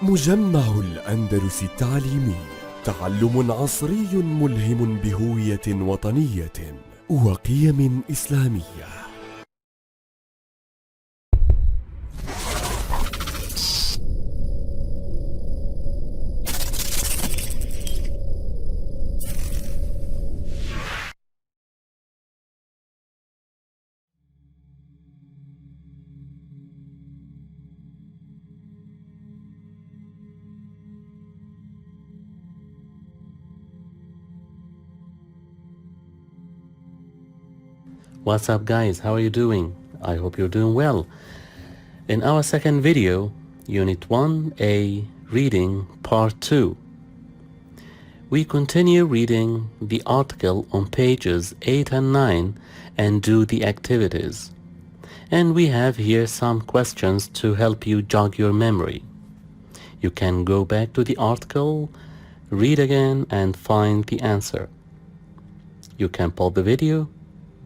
مجمع الأندلس التعليمي، تعلم عصري ملهم بهوية وطنية وقيم إسلامية. What's up guys, how are you doing? I hope you're doing well. In our second video, Unit 1A Reading Part 2, we continue reading the article on pages 8 and 9 and do the activities. And we have here some questions to help you jog your memory. You can go back to the article, read again and find the answer. You can pause the video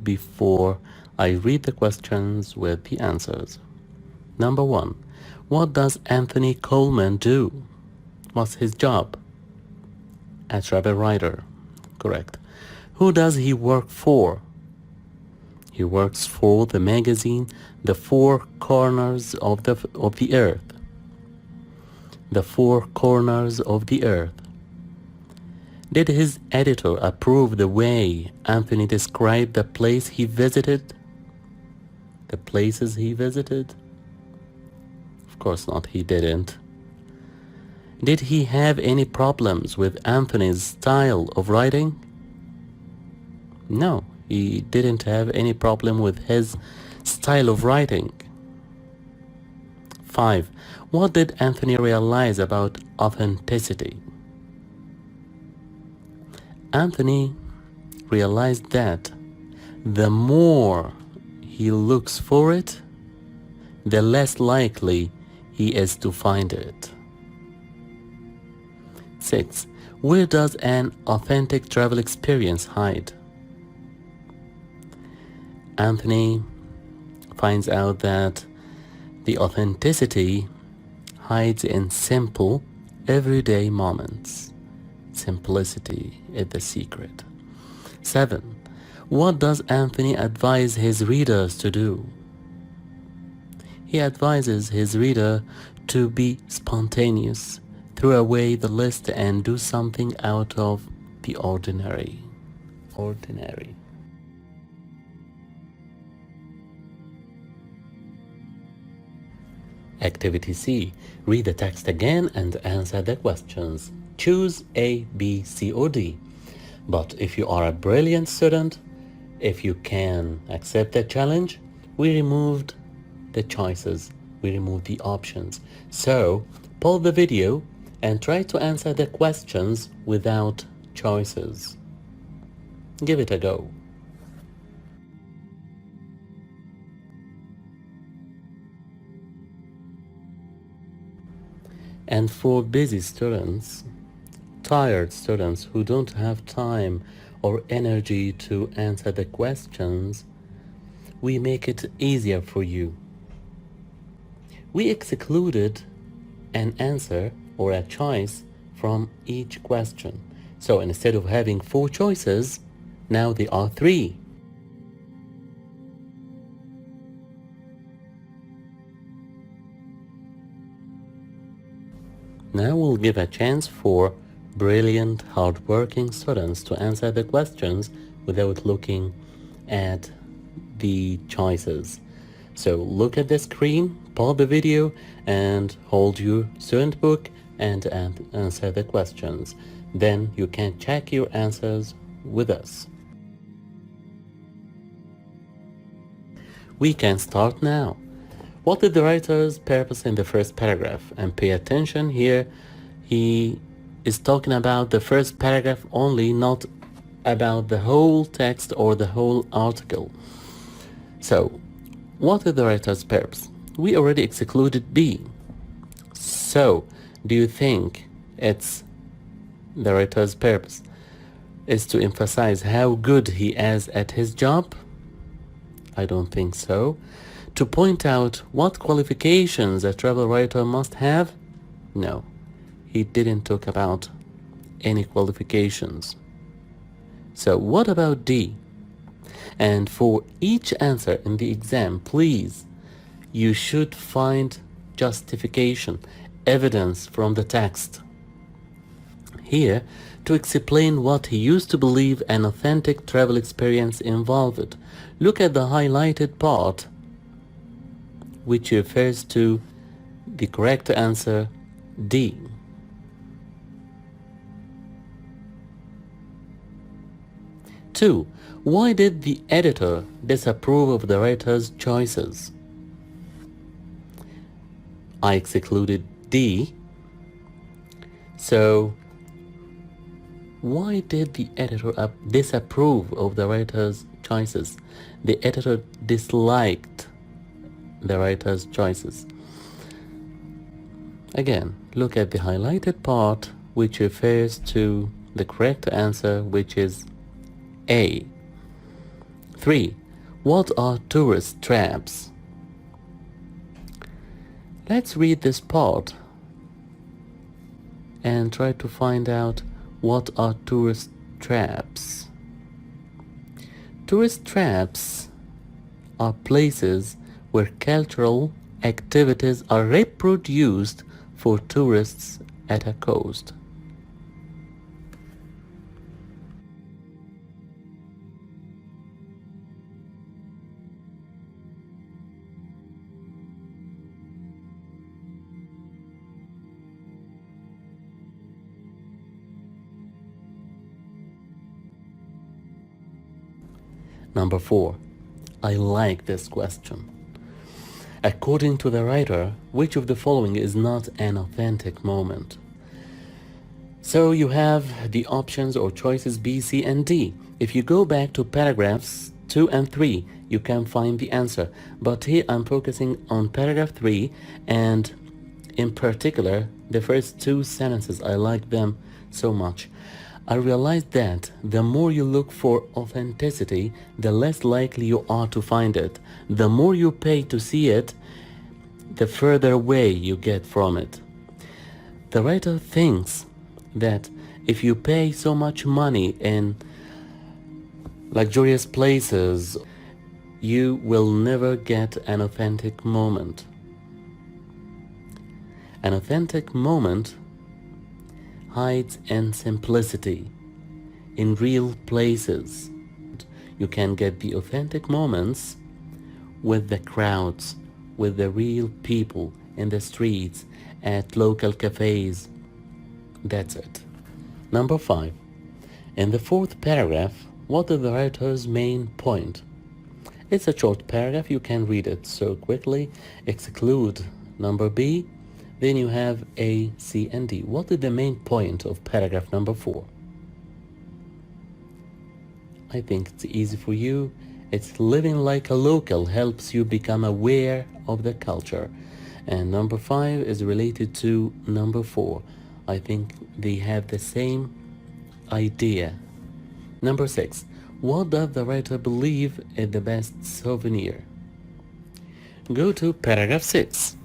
before I read the questions with the answers. Number 1. What does Anthony Coleman do? What's his job? A travel writer. Correct. Who does he work for? He works for the magazine The Four Corners of the Earth. The Four Corners of the Earth. Did his editor approve the way Anthony described the place he visited? The places he visited? Of course not, he didn't. Did he have any problems with Anthony's style of writing? No, he didn't have any problem with his style of writing. 5. What did Anthony realize about authenticity? Anthony realized that the more he looks for it, the less likely he is to find it. 6. Where does an authentic travel experience hide? Anthony finds out that the authenticity hides in simple, everyday moments. Simplicity is the secret. 7. What does Anthony advise his readers to do? He advises his reader to be spontaneous, throw away the list and do something out of the ordinary. Activity C. Read the text again and answer the questions. Choose A, B, C, or D. But if you are a brilliant student, if you can accept the challenge, we removed the choices, we removed the options. So, pause the video and try to answer the questions without choices. Give it a go. And for busy students, tired students who don't have time or energy to answer the questions, we make it easier for you. We excluded an answer or a choice from each question. So instead of having 4 choices, now there are 3. Now we'll give a chance for brilliant, hardworking students to answer the questions without looking at the choices. So look at the screen, pause the video, and hold your student book and answer the questions. Then you can check your answers with us. We can start now. What is the writer's purpose in the first paragraph? And pay attention here, he is talking about the first paragraph only, not about the whole text or the whole article. So, what is the writer's purpose? We already excluded B. So, do you think it's the writer's purpose is to emphasize how good he is at his job? I don't think so. To point out what qualifications a travel writer must have? No, he didn't talk about any qualifications. So what about D? And for each answer in the exam, please, you should find justification, evidence from the text. Here, to explain what he used to believe an authentic travel experience involved, look at the highlighted part, which refers to the correct answer, D. Two, why did the editor disapprove of the writer's choices? I excluded D. So, why did the editor disapprove of the writer's choices? The editor disliked the writer's choices. Again, look at the highlighted part, which refers to the correct answer, which is A. 3. What are tourist traps? Let's read this part and try to find out what are tourist traps. Tourist traps are places where cultural activities are reproduced for tourists at a coast. Number 4. I like this question. According to the writer, which of the following is not an authentic moment? So you have the options or choices B, C, and D. If you go back to paragraphs 2 and 3, you can find the answer. But here I'm focusing on paragraph 3, and in particular, the first 2 sentences. I like them so much. I realized that the more you look for authenticity, the less likely you are to find it. The more you pay to see it, the further away you get from it. The writer thinks that if you pay so much money in luxurious places, you will never get an authentic moment. An authentic moment hides in simplicity, in real places. You can get the authentic moments with the crowds, with the real people in the streets, at local cafes. That's it. Number 5. In the 4th paragraph, what is the writer's main point? It's a short paragraph, you can read it so quickly. Exclude number B. Then you have A, C, and D. What is the main point of paragraph number 4? I think it's easy for you. It's living like a local helps you become aware of the culture. And number 5 is related to number 4. I think they have the same idea. Number 6. What does the writer believe is the best souvenir? Go to paragraph 6.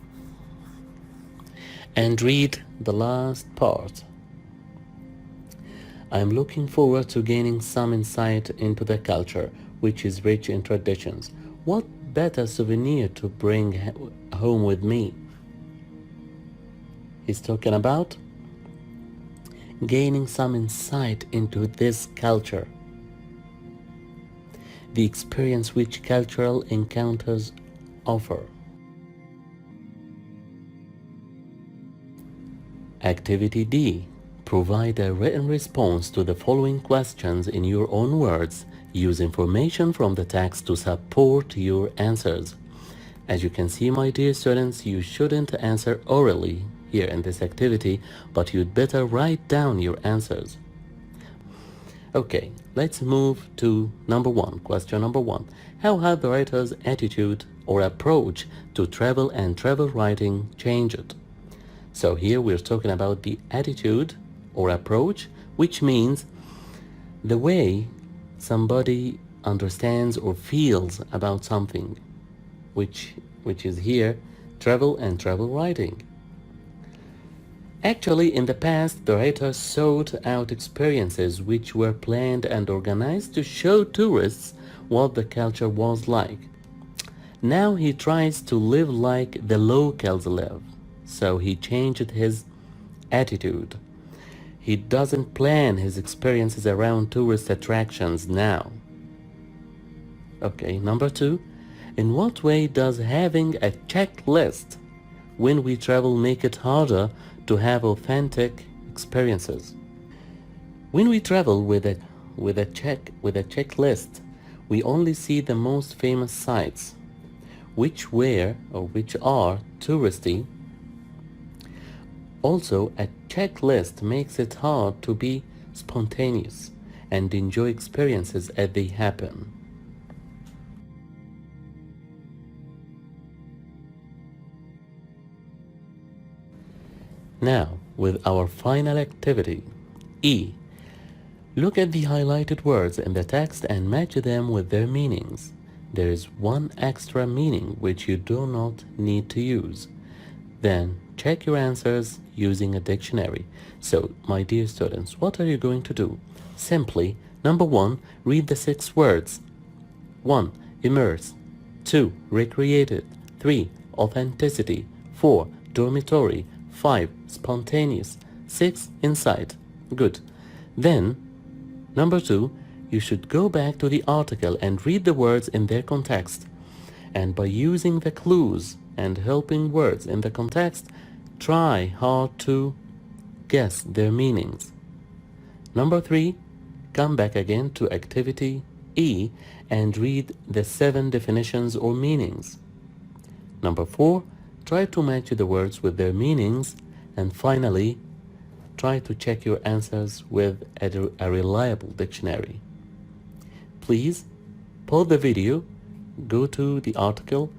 And read the last part. I am looking forward to gaining some insight into the culture, which is rich in traditions. What better souvenir to bring home with me? He's talking about gaining some insight into this culture, the experience which cultural encounters offer. Activity D. Provide a written response to the following questions in your own words. Use information from the text to support your answers. As you can see, my dear students, you shouldn't answer orally here in this activity, but you'd better write down your answers. Okay, let's move to number 1. Question number 1. How have the writer's attitude or approach to travel and travel writing changed? So here we're talking about the attitude or approach, which means the way somebody understands or feels about something, which is here travel and travel writing. Actually, in the past, the writer sought out experiences which were planned and organized to show tourists what the culture was like. Now he tries to live like the locals live, so he changed his attitude. He doesn't plan his experiences around tourist attractions now. Okay, number 2. In what way does having a checklist when we travel make it harder to have authentic experiences? When we travel with a checklist, we only see the most famous sites, which are touristy. Also, a checklist makes it hard to be spontaneous and enjoy experiences as they happen. Now, with our final activity, E. Look at the highlighted words in the text and match them with their meanings. There is one extra meaning which you do not need to use. Then check your answers using a dictionary. So, my dear students, what are you going to do? Simply, number 1, read the 6 words. 1. Immerse. 2. Recreated. 3. Authenticity. 4. Dormitory. 5. Spontaneous. 6. Insight. Good. Then, number 2, you should go back to the article and read the words in their context. And by using the clues and helping words in the context, try hard to guess their meanings. Number 3, come back again to activity E and read the 7 definitions or meanings. Number 4, try to match the words with their meanings. And finally, try to check your answers with a reliable dictionary. Please pause the video, go to the article,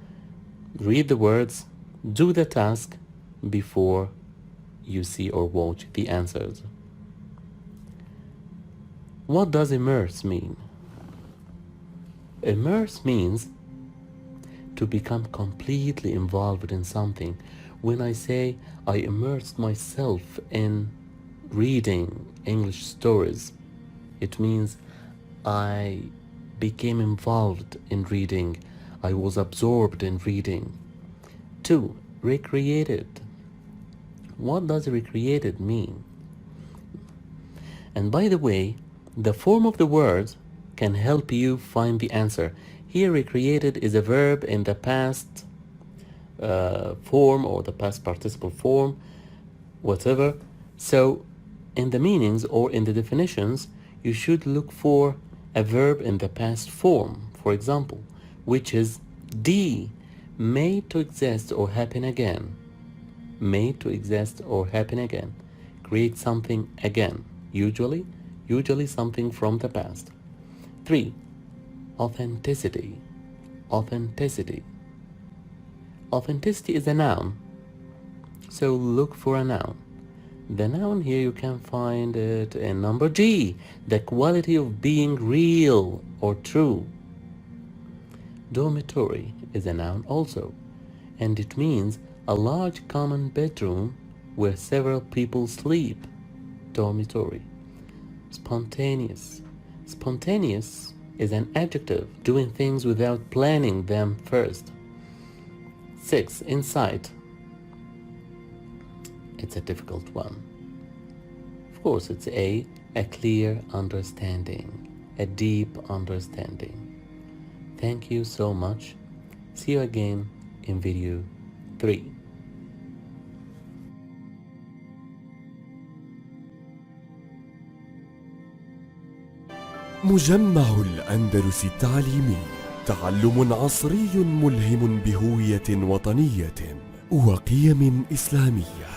read the words, do the task before you see or watch the answers. What does immerse mean? Immerse means to become completely involved in something. When I say I immersed myself in reading English stories, it means I became involved in reading. I was absorbed in reading. 2. Recreated. What does recreated mean? And by the way, the form of the word can help you find the answer. Here, recreated is a verb in the past form or the past participle form, whatever. So in the meanings or in the definitions, you should look for a verb in the past form, for example, which is D, made to exist or happen again. Made to exist or happen again. Create something again, usually something from the past. 3. Authenticity. Authenticity. Authenticity is a noun, so look for a noun. The noun here, you can find it in number G, the quality of being real or true. Dormitory is a noun also, and it means a large common bedroom where several people sleep. Dormitory. Spontaneous. Spontaneous is an adjective, doing things without planning them first. 6. Insight. It's a difficult one. Of course, it's a clear understanding, a deep understanding. Thank you so much. See you again in video 3. مجمع الأندلس التعليمي، تعلم عصري ملهم بهوية وطنية وقيم إسلامية.